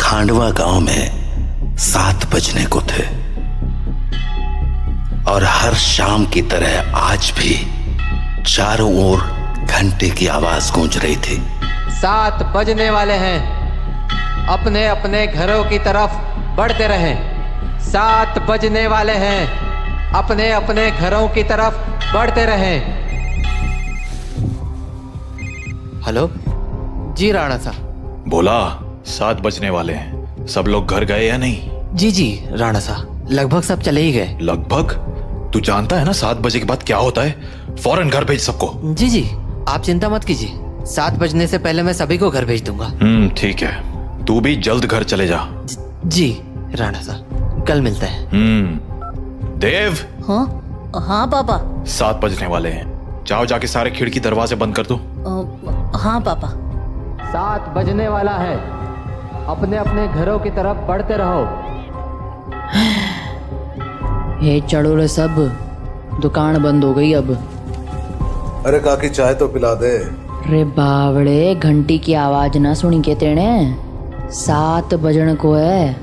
खांडवा गांव में 7 बजने को थे और हर शाम की तरह आज भी चारों ओर घंटे की आवाज गूंज रही थी। 7 बजने वाले हैं, अपने अपने घरों की तरफ बढ़ते रहें। 7 बजने वाले हैं, अपने अपने घरों की तरफ बढ़ते रहें। हेलो जी राणा साहब। बोला 7 बजने वाले हैं, सब लोग घर गए या नहीं? जी राणा साहब, लगभग सब चले ही गए। लगभग? तू जानता है ना 7 बजे के बाद क्या होता है? फौरन घर भेज सबको। जी आप चिंता मत कीजिए, 7 बजने से पहले मैं सभी को घर भेज दूंगा। ठीक है, तू भी जल्द घर चले जा। जी राणा साहब, कल मिलते हैं। देव। हाँ पापा। 7 बजने वाले हैं, जाओ जाके सारे खिड़की दरवाजे बंद कर दो। हाँ पापा। 7 बजने वाला है, अपने अपने घरों की तरफ बढ़ते रहो। हे चढ़ोले सब, दुकान बंद हो गई अब। अरे काकी चाय तो पिला दे। अरे बावड़े, घंटी की आवाज ना सुनी के तेने? 7 बजन को है,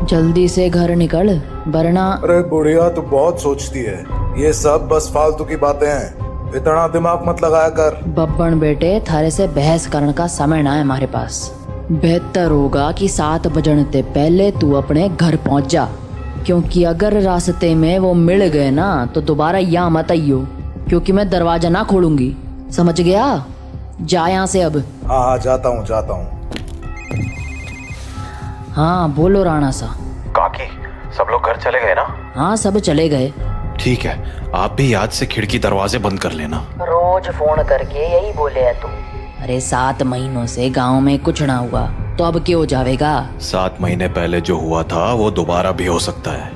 जल्दी से घर निकल वरना। अरे बुढ़िया तू बहुत सोचती है, ये सब बस फालतू की बातें हैं, इतना दिमाग मत लगाया कर। बब्बन बेटे, थारे से बहस करने का समय ना है हमारे पास। बेहतर होगा कि 7 बजने से पहले तू अपने घर पहुंच जा, क्योंकि अगर रास्ते में वो मिल गए ना तो दोबारा यहाँ मत आइयो, क्योंकि मैं दरवाजा ना खोलूंगी, समझ गया? जा यहाँ से अब। हाँ जाता हूँ। हाँ बोलो राणा सा। काकी सब लोग घर चले गए ना? हाँ सब चले गए। ठीक है, आप भी याद से खिड़की दरवाजे बंद कर लेना। रोज फोन करके यही बोले है तू। अरे 7 महीनों से गांव में कुछ ना हुआ तो अब क्यों जावेगा? 7 महीने पहले जो हुआ था वो दोबारा भी हो सकता है,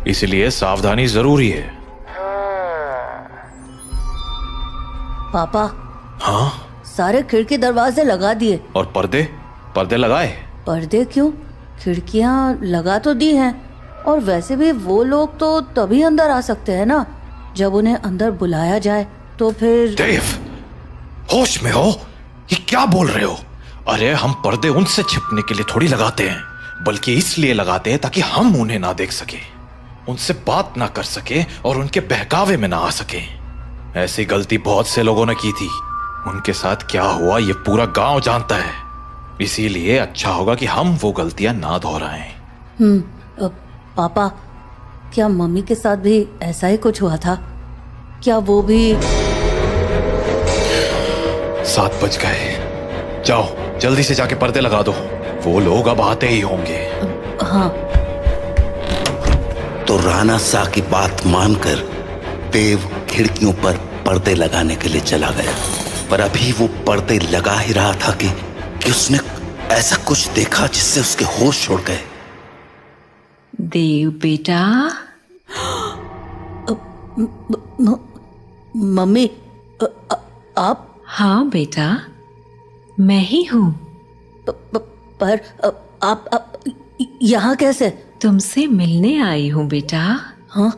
इसलिए सावधानी जरूरी है। पापा। हाँ? सारे खिड़की दरवाजे लगा दिए। और पर्दे लगाए? पर्दे क्यों? खिड़कियां लगा तो दी हैं, और वैसे भी वो लोग तो तभी अंदर आ सकते हैं ना जब उन्हें अंदर बुलाया जाए, तो फिर। देव, होश में हो? ये क्या बोल रहे हो? अरे हम पर्दे उनसे छिपने के लिए थोड़ी लगाते हैं, बल्कि इसलिए लगाते हैं ताकि हम उन्हें ना देख सके, उनसे बात ना कर सके और उनके बहकावे में ना आ सके। ऐसी गलती बहुत से लोगों ने की थी, उनके साथ क्या हुआ ये पूरा गांव जानता है, इसीलिए अच्छा होगा कि हम वो गलतियां ना दोहराएं। पापा, क्या मम्मी के साथ भी ऐसा ही कुछ हुआ था? क्या वो भी? 7 बज गए, जाओ जल्दी से जाके पर्दे लगा दो, वो लोग अब आते ही होंगे। हाँ। तो राणा साह की बात मानकर देव खिड़कियों पर पर्दे लगाने के लिए चला गया, पर अभी वो पर्दे लगा ही रहा था कि उसने ऐसा कुछ देखा जिससे उसके होश उड़ गए। देव बेटा। मम्मी, आप? हाँ बेटा, मैं ही हूँ। पर आप यहाँ कैसे? तुमसे मिलने आई हूँ बेटा। हाँ,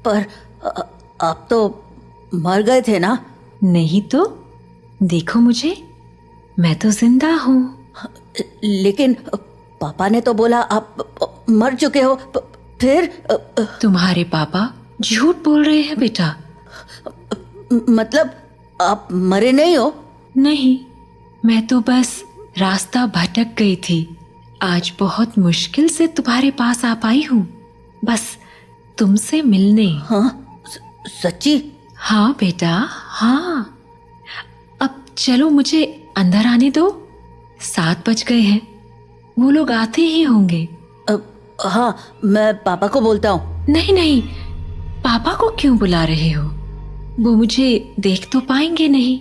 पर आप तो मर गए थे ना? नहीं तो, देखो मुझे, मैं तो जिंदा हूँ। लेकिन पापा ने तो बोला आप मर चुके हो। फिर? तुम्हारे पापा झूठ बोल रहे हैं बेटा। मतलब आप मरे नहीं हो? नहीं, मैं तो बस रास्ता भटक गई थी, आज बहुत मुश्किल से तुम्हारे पास आ पाई हूँ, बस तुमसे मिलने। हाँ? सच्ची? हाँ बेटा, हाँ। अब चलो मुझे अंदर आने दो, 7 बज गए हैं, वो लोग आते ही होंगे। हाँ, मैं पापा को बोलता हूँ। नहीं, पापा को क्यों बुला रहे हो? वो मुझे देख तो पाएंगे नहीं,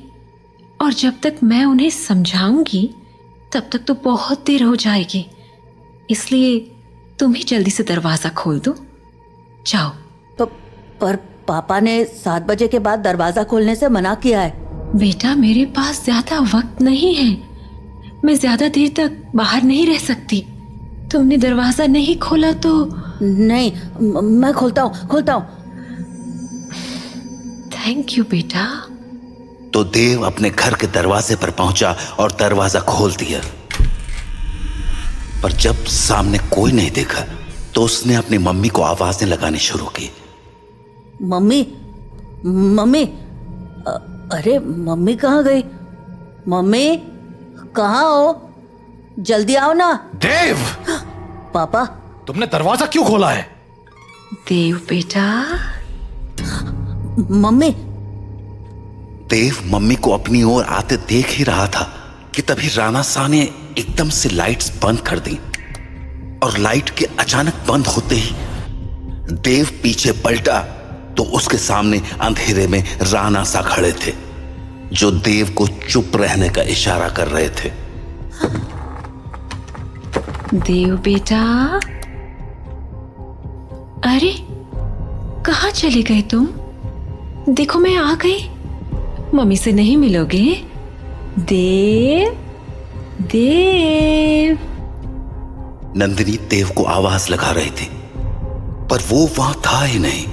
और जब तक मैं उन्हें समझाऊंगी तब तक तो बहुत देर हो जाएगी, इसलिए तुम ही जल्दी से दरवाजा खोल दो, जाओ। पर पापा ने 7 बजे के बाद दरवाजा खोलने से मना किया है। बेटा, मेरे पास ज्यादा वक्त नहीं है, मैं ज्यादा देर तक बाहर नहीं रह सकती। तुमने दरवाजा नहीं खोला तो? नहीं, मैं खोलता हूँ। थैंक यू बेटा। तो देव अपने घर के दरवाजे पर पहुंचा और दरवाजा खोल दिया। पर जब सामने कोई नहीं देखा तो उसने अपनी मम्मी को आवाजें लगानी शुरू की। मम्मी, मम्मी, अरे मम्मी कहाँ गई? मम्मी कहाँ हो? जल्दी आओ ना। देव, पापा, तुमने दरवाजा क्यों खोला है? देव बेटा, मम्मी। देव मम्मी को अपनी ओर आते देख ही रहा था कि तभी राणा शाह ने एकदम से लाइट्स बंद कर दी और लाइट के अचानक बंद होते ही देव पीछे पलटा तो उसके सामने अंधेरे में राणा शाह खड़े थे, जो देव को चुप रहने का इशारा कर रहे थे। देव बेटा, अरे कहाँ चले गए तुम? देखो मैं आ गई। मम्मी से नहीं मिलोगे? देव, देव। नंदिनी देव को आवाज लगा रही थी पर वो वहां था ही नहीं,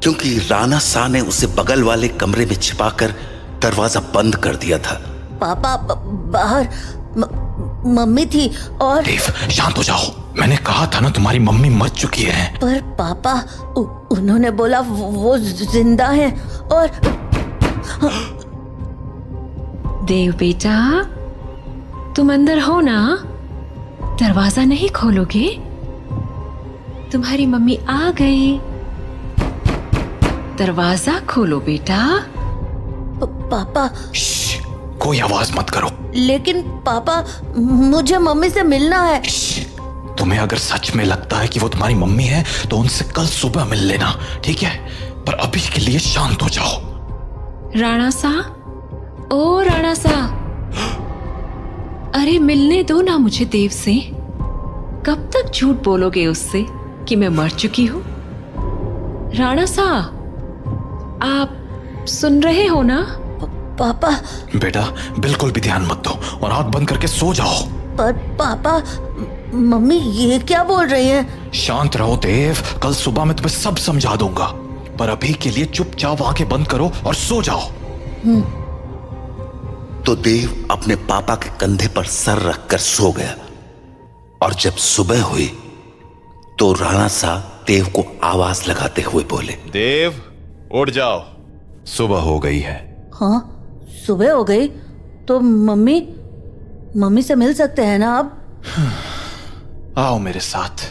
क्योंकि राणा शाह ने उसे बगल वाले कमरे में छिपाकर दरवाजा बंद कर दिया था। पापा बाहर मम्मी थी और देव शांत हो जाओ, मैंने कहा था ना तुम्हारी मम्मी मर चुकी है। पर पापा उन्होंने बोला वो जिंदा है और देव बेटा, तुम अंदर हो ना? दरवाजा नहीं खोलोगे? तुम्हारी मम्मी आ गई। दरवाजा खोलो बेटा। पापा। श्श, कोई आवाज मत करो। लेकिन पापा, मुझे मम्मी से मिलना है। तुम्हें अगर सच में लगता है कि वो तुम्हारी मम्मी है तो उनसे कल सुबह मिल लेना, ठीक है? पर अभी के लिए शांत हो जाओ। राणा साह, ओ राणा साह, अरे मिलने दो ना मुझे देव से। कब तक झूठ बोलोगे उससे कि मैं मर चुकी हूं? राणा साह, आप सुन रहे हो ना? पापा। बेटा बिल्कुल भी ध्यान मत दो और आंख बंद करके सो जाओ। पर पापा, मम्मी ये क्या बोल रही हैं? शांत रहो देव, कल सुबह मैं तुम्हें सब समझा दूंगा, पर अभी के लिए चुपचाप आंखें बंद करो और सो जाओ। तो देव अपने पापा के कंधे पर सर रखकर सो गया और जब सुबह हुई तो राणा शाह देव को आवाज लगाते हुए बोले, देव उठ जाओ, सुबह हो गई है। हाँ, सुबह हो गई तो मम्मी से मिल सकते हैं ना अब? आओ मेरे साथ,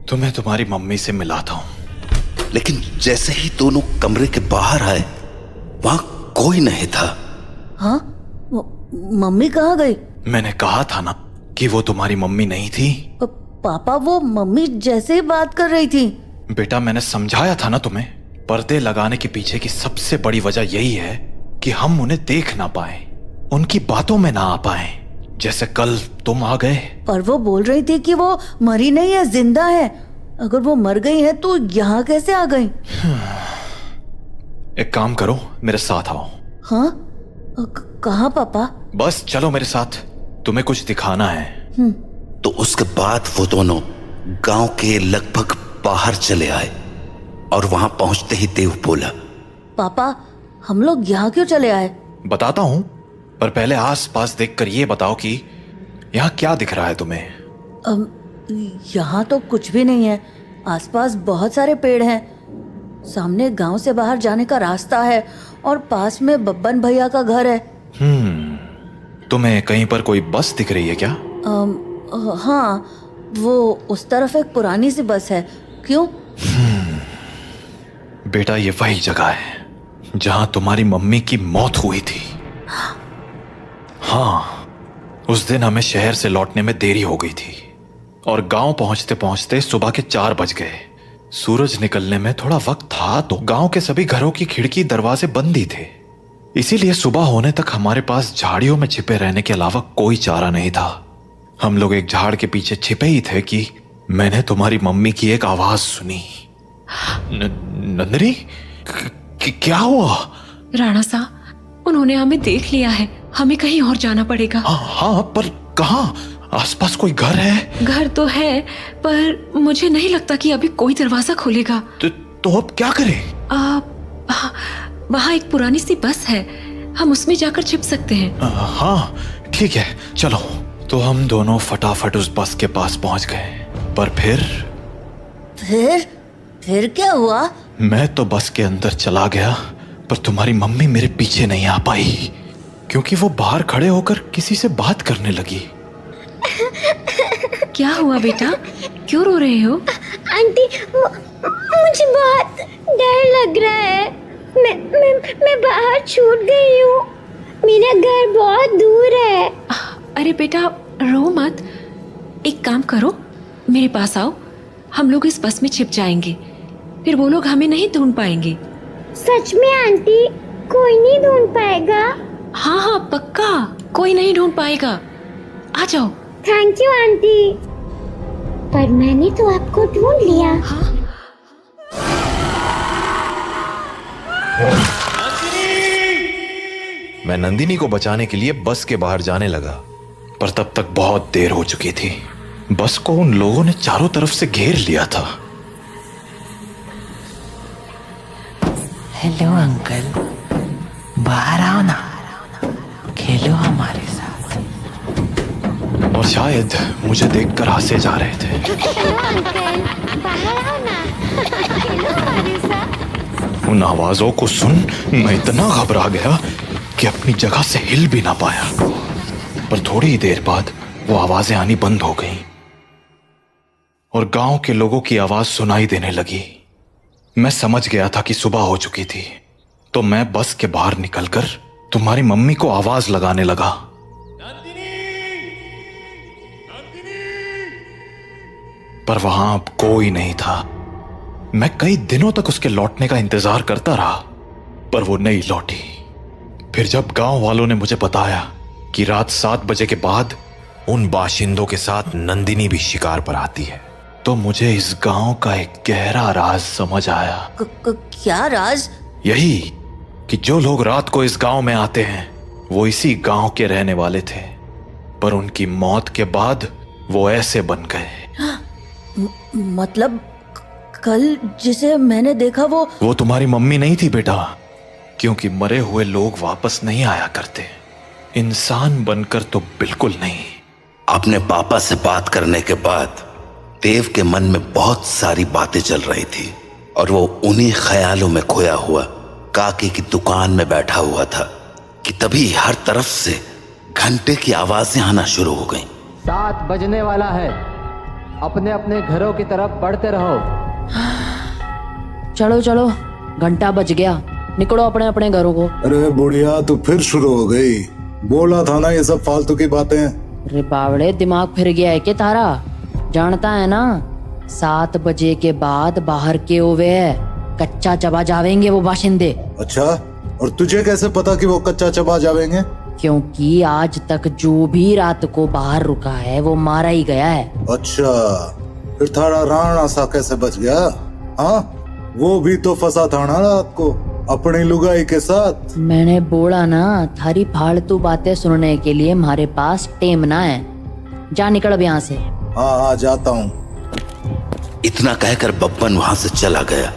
तुम्हें तुम्हारी मम्मी से मिलाता हूं। लेकिन जैसे ही दोनों कमरे के बाहर आए वहां कोई नहीं था। हाँ, मम्मी कहाँ गई? मैंने कहा था ना कि वो तुम्हारी मम्मी नहीं थी। पापा, वो मम्मी जैसे ही बात कर रही थी। बेटा मैंने समझाया था ना तुम्हें, पर्दे लगाने के पीछे की सबसे बड़ी वजह यही है कि हम उन्हें देख ना पाए, उनकी बातों में ना आ पाए, जैसे कल तुम आ गए। पर वो बोल रही थी कि वो मरी नहीं है, जिंदा है। अगर वो मर गई है तो यहाँ कैसे आ गई? एक काम करो, मेरे साथ आओ। हाँ, कहाँ पापा? बस चलो मेरे साथ, तुम्हें कुछ दिखाना है। तो उसके बाद वो दोनों गांव के लगभग बाहर चले आए और वहां पहुंचते ही देव बोला, पापा हम लोग यहाँ क्यों चले आए? बताता हूं, पर पहले आस पास देखकर ये बताओ कि यहाँ क्या दिख रहा है तुम्हें? यहाँ तो कुछ भी नहीं है। आसपास बहुत सारे पेड़ हैं, सामने गांव से बाहर जाने का रास्ता है और पास में बब्बन भैया का घर है। तुम्हें कहीं पर कोई बस दिख रही है क्या? हाँ, वो उस तरफ एक पुरानी सी बस है। क्यों? बेटा ये वही जगह है जहां तुम्हारी मम्मी की मौत हुई थी। हाँ, उस दिन हमें शहर से लौटने में देरी हो गई थी और गांव पहुंचते पहुंचते सुबह के 4 बज गए। सूरज निकलने में थोड़ा वक्त था तो गांव के सभी घरों की खिड़की दरवाजे बंद ही थे, इसीलिए सुबह होने तक हमारे पास झाड़ियों में छिपे रहने के अलावा कोई चारा नहीं था। हम लोग एक झाड़ के पीछे छिपे ही थे कि मैंने तुम्हारी मम्मी की एक आवाज सुनी। नंदिनी, क्या हुआ? राणा साहब, उन्होंने हमें देख लिया है, हमें कहीं और जाना पड़ेगा। हाँ, पर कहाँ? आसपास कोई घर है? घर तो है, पर मुझे नहीं लगता कि अभी कोई दरवाजा खोलेगा। तो अब क्या करें? वहाँ एक पुरानी सी बस है, हम उसमें जाकर छिप सकते हैं। हाँ ठीक है, चलो तो हम दोनों फटाफट उस बस के पास पहुंच गए। पर फिर क्या हुआ? मैं तो बस के अंदर चला गया, पर तुम्हारी मम्मी मेरे पीछे नहीं आ पाई, क्योंकि वो बाहर खड़े होकर किसी से बात करने लगी। क्या हुआ बेटा, क्यों रो रहे हो? आंटी, मुझे बहुत डर लग रहा है। मैं बाहर छूट गई हूँ। मेरा घर बहुत दूर है। अरे बेटा रो मत, एक काम करो, मेरे पास आओ, हम लोग इस बस में छिप जाएंगे, फिर वो लोग हमें नहीं ढूंढ पाएंगे। सच में आंटी? कोई नहीं ढूंढ पाएगा? हाँ हाँ पक्का, कोई नहीं ढूंढ पाएगा, आ जाओ। Thank you aunty. पर मैंने तो आपको ढूंढ लिया। हाँ? मैं नंदिनी को बचाने के लिए बस के बाहर जाने लगा, पर तब तक बहुत देर हो चुकी थी। बस को उन लोगों ने चारों तरफ से घेर लिया था। हेलो अंकल, बाहर आओ ना, खेलो हमारे साथ। और शायद मुझे देखकर हंसे जा रहे थे। हेलो अंकल, बाहर आओ ना, खेलो हमारे साथ। उन आवाजों को सुन मैं इतना घबरा गया कि अपनी जगह से हिल भी ना पाया। पर थोड़ी ही देर बाद वो आवाजें आनी बंद हो गईं और गांव के लोगों की आवाज सुनाई देने लगी। मैं समझ गया था कि सुबह हो चुकी थी, तो मैं बस के बाहर निकलकर तुम्हारी मम्मी को आवाज लगाने लगा। पर वहां अब कोई नहीं था। मैं कई दिनों तक उसके लौटने का इंतजार करता रहा, पर वो नहीं लौटी। फिर जब गांव वालों ने मुझे बताया कि रात 7 बजे के बाद उन बाशिंदों के साथ नंदिनी भी शिकार पर आती है, तो मुझे इस गांव का एक गहरा राज समझ आया। क्या राज? यही कि जो लोग रात को इस गांव में आते हैं वो इसी गांव के रहने वाले थे, पर उनकी मौत के बाद वो ऐसे बन गए। मतलब कल जिसे मैंने देखा वो तुम्हारी मम्मी नहीं थी बेटा, क्योंकि मरे हुए लोग वापस नहीं आया करते, इंसान बनकर तो बिल्कुल नहीं। अपने पापा से बात करने के बाद देव के मन में बहुत सारी बातें चल रही थी और वो उन्हीं ख्यालों में खोया हुआ काकी की दुकान में बैठा हुआ था कि तभी हर तरफ से घंटे की आवाजें आना शुरू हो गईं। 7 बजने वाला है, अपने अपने घरों की तरफ बढ़ते रहो। चलो चलो, घंटा बज गया, निकलो अपने अपने घरों को। अरे बुढ़िया, तू फिर शुरू हो गई। बोला था ना ये सब फालतू की बातें। अरे बावड़े, दिमाग फिर गया है क्या तारा? जानता है ना, 7 बजे के बाद बाहर के ओवे है, कच्चा चबा जावेंगे वो बाशिंदे। अच्छा, और तुझे कैसे पता कि वो कच्चा चबा जावेंगे? क्योंकि आज तक जो भी रात को बाहर रुका है वो मारा ही गया है। अच्छा, फिर थारा राणा सा कैसे बच गया? हाँ, वो भी तो फंसा था ना रात को अपनी लुगाई के साथ। मैंने बोला ना, थारी फालतू बातें सुनने के लिए हमारे पास टेम ना है। जा निकल अब यहाँ से। हाँ जाता हूँ। इतना कहकर बब्बन वहां से चला गया,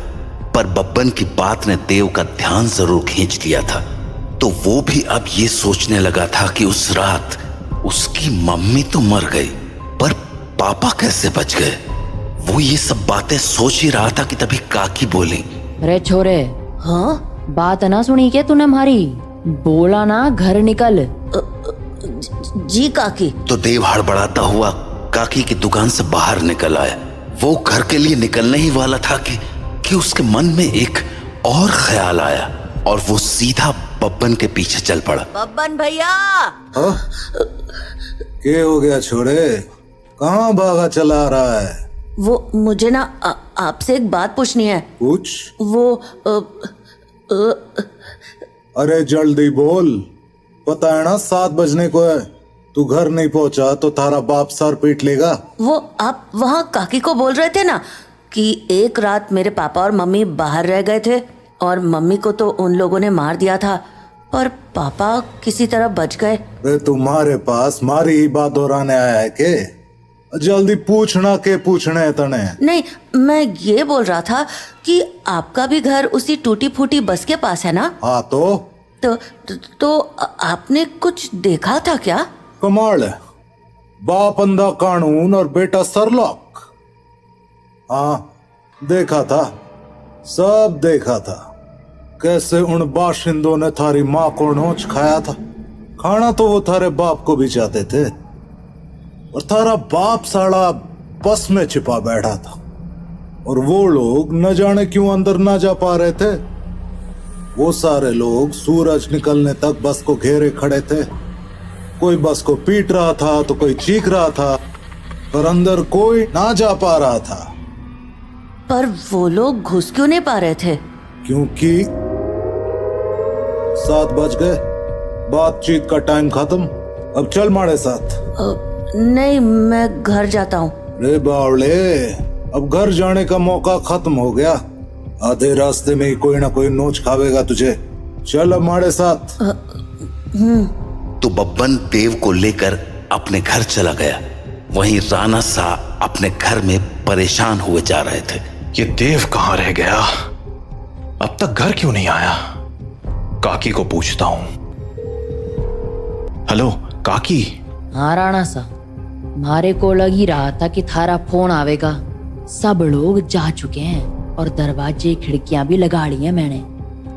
पर बब्बन की बात ने देव का ध्यान जरूर खींच लिया था। तो वो भी अब ये सोचने लगा था कि उस रात उसकी मम्मी तो मर गई, पर पापा कैसे बच गए। वो ये सब बातें सोच ही रहा था कि तभी काकी बोली, अरे छोरे, हाँ? बात ना सुनी क्या तूने हमारी? बोला ना घर निकल। जी काकी। तो देव हड़बड़ाता हुआ काकी की दुकान से बाहर निकल आया। वो घर के लिए निकलने ही वाला था कि उसके मन में एक और ख्याल आया और वो सीधा बब्बन के पीछे चल पड़ा। बब्बन भैया! हाँ? क्या हो गया छोरे, कहाँ भागा चला रहा है? वो मुझे ना आपसे एक बात पूछनी है। पूछ। वो अरे जल्दी बोल, पता है ना 7 बजने को है। तू घर नहीं पहुंचा तो थारा बाप सर पीट लेगा। वो आप वहाँ काकी को बोल रहे थे ना कि एक रात मेरे पापा और मम्मी बाहर रह गए थे और मम्मी को तो उन लोगों ने मार दिया था, पर पापा किसी तरह बच गए। अरे तुम्हारे पास मारी ही बात दोहराने आया है के? जल्दी पूछना के पूछने है तने। नहीं, मैं ये बोल रहा था कि आपका भी घर उसी टूटी फूटी बस के पास है ना? हाँ तो आपने कुछ देखा था क्या? कमाल है, बाप अंधा कानून और बेटा सरलॉक। हाँ, देखा था, सब देखा था, कैसे उन बाशिंदों ने थारी माँ को नोच खाया था। खाना तो वो थारे बाप को भी चाहते थे, और थारा बाप साला बस में छिपा बैठा था, और वो लोग न जाने क्यों अंदर ना जा पा रहे थे। वो सारे लोग सूरज निकलने तक बस को घेरे खड़े थे। कोई बस को पीट रहा था तो कोई चीख रहा था, पर अंदर कोई ना जा पा रहा था। पर वो लोग घुस क्यों नहीं पा रहे थे? क्योंकि 7 बज गए, बातचीत का टाइम खत्म। अब चल हमारे साथ। नहीं, मैं घर जाता हूँ। रे बावले, अब घर जाने का मौका खत्म हो गया। आधे रास्ते में ही कोई ना कोई नोच खावेगा तुझे। चल अब हमारे साथ। तो बब्बन देव को लेकर अपने घर चला गया। वहीं राणा सा अपने घर में परेशान हुए जा रहे थे। ये देव कहाँ रह गया? अब तक घर क्यों नहीं आया? काकी को पूछता हूं। हेलो काकी। हाँ राणा सा, मारे को लग ही रहा था कि थारा फोन आवेगा। सब लोग जा चुके हैं और दरवाजे खिड़कियां भी लगा ली हैं मैंने,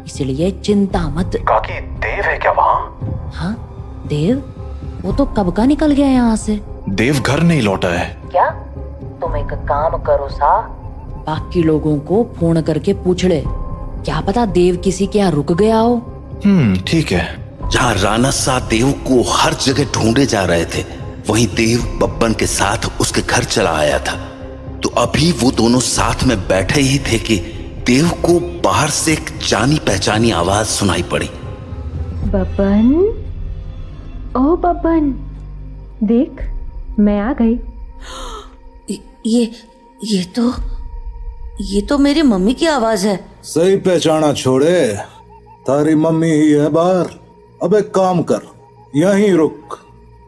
इसलिए चिंता मत। काकी, देव है क्या वहाँ? हाँ देव, वो तो कब का निकल गया यहाँ से। देव घर नहीं लौटा है क्या? तुम एक काम करो सा, बाकी लोगों को फोन करके पूछ ले, क्या पता देव किसी के यहाँ रुक गया हो। ठीक है। जहाँ राणा सा देव को हर जगह ढूंढे जा रहे थे, वहीं देव बब्बन के साथ उसके घर चला आया था। तो अभी वो दोनों साथ में बैठे ही थे कि देव को बाहर से एक जानी पहचानी आवाज सुनाई पड़ी। बब्बन, ओ बब्बन, देख मैं आ गई। ये तो मेरी मम्मी की आवाज है। सही पहचाना छोड़े, तारी मम्मी ही है बाहर। अब एक काम कर, यहीं रुक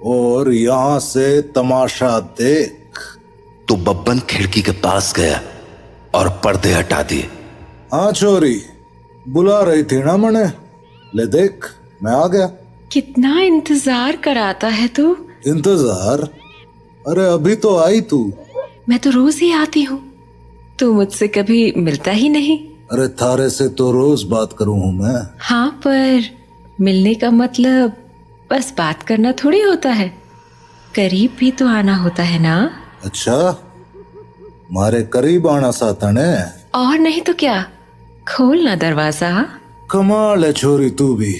और यहाँ से तमाशा देख। तो बब्बन खिड़की के पास गया और पर्दे हटा दिए। हाँ छोरी, बुला रही थी ना मने, ले देख मैं आ गया। कितना इंतजार कराता है तू। इंतजार? अरे अभी तो आई तू। मैं तो रोज ही आती हूँ, तू मुझसे कभी मिलता ही नहीं। अरे थारे से तो रोज बात करूं हूं मैं। हाँ, पर मिलने का मतलब बस बात करना थोड़ी होता है, करीब भी तो आना होता है ना। अच्छा, मारे करीब आना साथा ने। और नहीं तो क्या, खोल ना दरवाजा। कमाल है छोरी, तू भी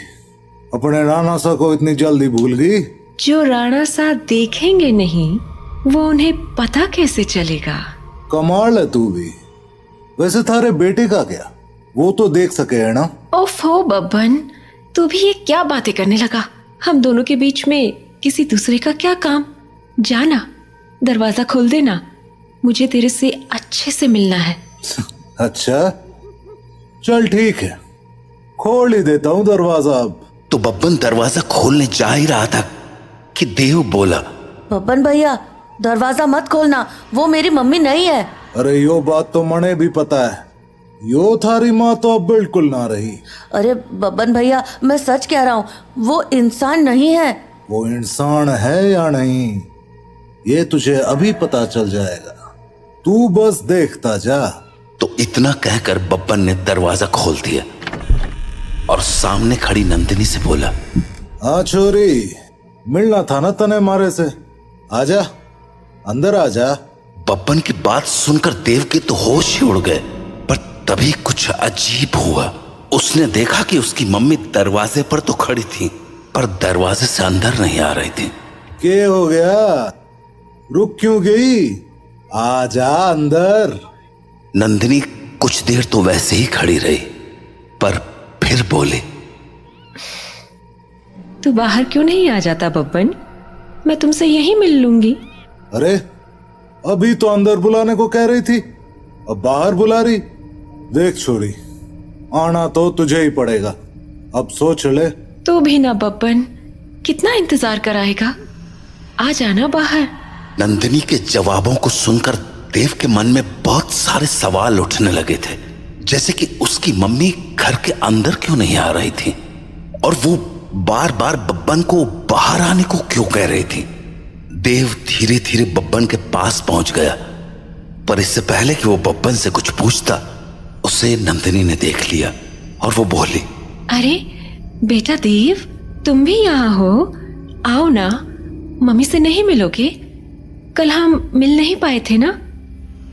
अपने राणा सा को इतनी जल्दी भूल गई। जो राणा सा देखेंगे नहीं, वो उन्हें पता कैसे चलेगा। कमाल है तू भी। वैसे थारे बेटे का क्या, वो तो देख सके है ना। ओफो बब्बन, तू भी ये क्या बातें करने लगा। हम दोनों के बीच में किसी दूसरे का क्या काम। जाना, दरवाजा खोल देना, मुझे तेरे से अच्छे से मिलना है। अच्छा चल ठीक है, खोल ही देता हूँ दरवाजा अब। तो बब्बन दरवाजा खोलने जा ही रहा था कि देव बोला, बब्बन भैया दरवाजा मत खोलना, वो मेरी मम्मी नहीं है। अरे यो बात तो मने भी पता है, यो थारी माँ तो अब बिल्कुल ना रही। अरे बब्बन भैया, मैं सच कह रहा हूँ, वो इंसान नहीं है। वो इंसान है या नहीं, ये तुझे अभी पता चल जाएगा, तू बस देखता जा। तो इतना कहकर बब्बन ने दरवाजा खोल दिया और सामने खड़ी नंदिनी से बोला, हाँ छोरी, मिलना था ना तने मारे से, आजा अंदर आजा। बब्बन की बात सुनकर देव के तो होश ही उड़ गए, पर तभी कुछ अजीब हुआ। उसने देखा कि उसकी मम्मी दरवाजे पर तो खड़ी थी, पर दरवाजे से अंदर नहीं आ रही थी। क्या हो गया, रुक क्यों गई, आजा अंदर। नंदिनी कुछ देर तो वैसे ही खड़ी रही, पर फिर बोली, तू बाहर क्यों नहीं आ जाता बब्बन, मैं तुमसे यहीं मिल लूंगी। अरे अभी तो अंदर बुलाने को कह रही थी, अब बाहर बुला रही। देख छोरी, आना तो तुझे ही पड़ेगा, अब सोच ले। तू भी ना बब्बन, कितना इंतजार कराएगा, आ जाना बाहर। नंदिनी के जवाबों को सुनकर देव के मन में बहुत सारे सवाल उठने लगे थे, जैसे कि उसकी मम्मी घर के अंदर क्यों नहीं आ रही थी, और वो बार बार बब्बन को बाहर आने को क्यों कह रही थी। देव धीरे धीरे बब्बन के पास पहुंच गया, पर इससे पहले कि वो बब्बन से कुछ पूछता, उसे नंदिनी ने देख लिया और वो बोली, अरे बेटा देव, तुम भी यहाँ हो? आओ ना, मम्मी से नहीं मिलोगे? कल हम मिल नहीं पाए थे ना?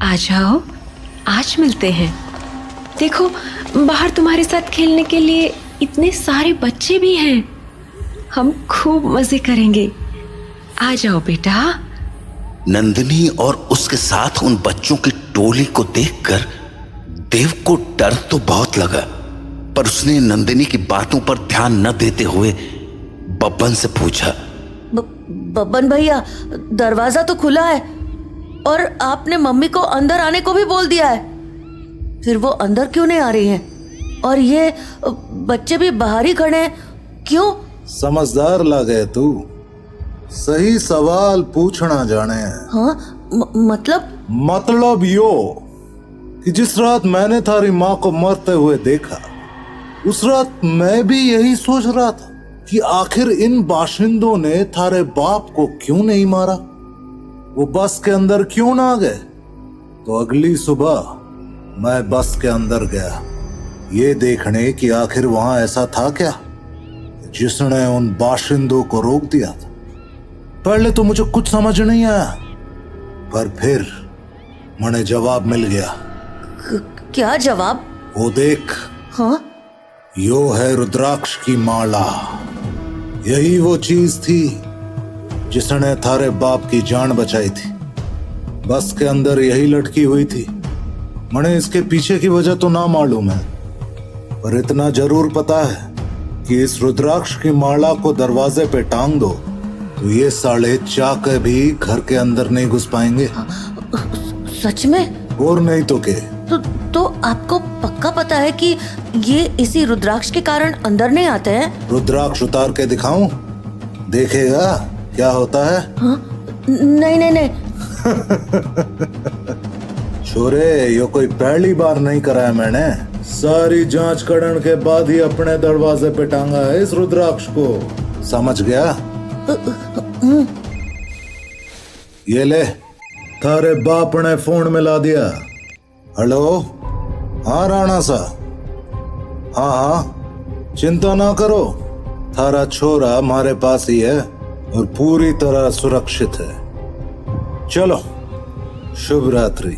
आ जाओ, आज मिलते हैं। देखो, बाहर तुम्हारे साथ खेलने के लिए इतने सारे बच्चे भी हैं। हम खूब मजे करेंगे। आ जाओ बेटा। नंदिनी और उसके साथ उन बच्चों की टोली को देखकर देव को डर तो बहुत लगा, पर उसने नंदिनी की बातों पर ध्यान न देते हुए बब्बन से पूछा, बब्बन भैया, दरवाजा तो खुला है और आपने मम्मी को अंदर आने को भी बोल दिया है, फिर वो अंदर क्यों नहीं आ रही हैं? और ये बच्चे भी बाहर ही खड़े हैं, क्यों? समझदार लगे तू, सही सवाल पूछना जाने। हाँ, मतलब यो कि जिस रात मैंने थारी माँ को मरते हुए देखा, उस रात मैं भी यही सोच रहा था कि आखिर इन बाशिंदों ने थारे बाप को क्यों नहीं मारा, वो बस के अंदर क्यों ना गए। तो अगली सुबह मैं बस के अंदर गया, ये देखने कि आखिर वहां ऐसा था क्या जिसने उन बाशिंदों को रोक दिया था। पहले तो मुझे कुछ समझ नहीं आया, पर फिर मुझे जवाब मिल गया। क्या जवाब? वो देख। हाँ? यो है रुद्राक्ष की माला। यही वो चीज थी जिसने थारे बाप की जान बचाई थी। बस के अंदर यही लटकी हुई थी। मुझे इसके पीछे की वजह तो ना मालूम है, पर इतना जरूर पता है कि इस रुद्राक्ष की माला को दरवाजे पे टांग दो तो ये साले चाके भी घर के अंदर नहीं घुस पाएंगे। सच में? और नहीं तो के। तो आपको पक्का पता है कि ये इसी रुद्राक्ष के कारण अंदर नहीं आते हैं? रुद्राक्ष उतार के दिखाऊं? देखेगा क्या होता है? हाँ? नहीं नहीं नहीं। छोरे, यो कोई पहली बार नहीं कराया मैंने। सारी जांच करने के बाद ही अपने दरवाजे पे टांगा है इस रुद्राक्ष को, समझ गया? ये ले, थारे बाप ने फोन मिला दिया। हेलो, हाँ राणा सा, हाँ हाँ, चिंता ना करो, थारा छोरा हमारे पास ही है और पूरी तरह सुरक्षित है। चलो, शुभ रात्रि।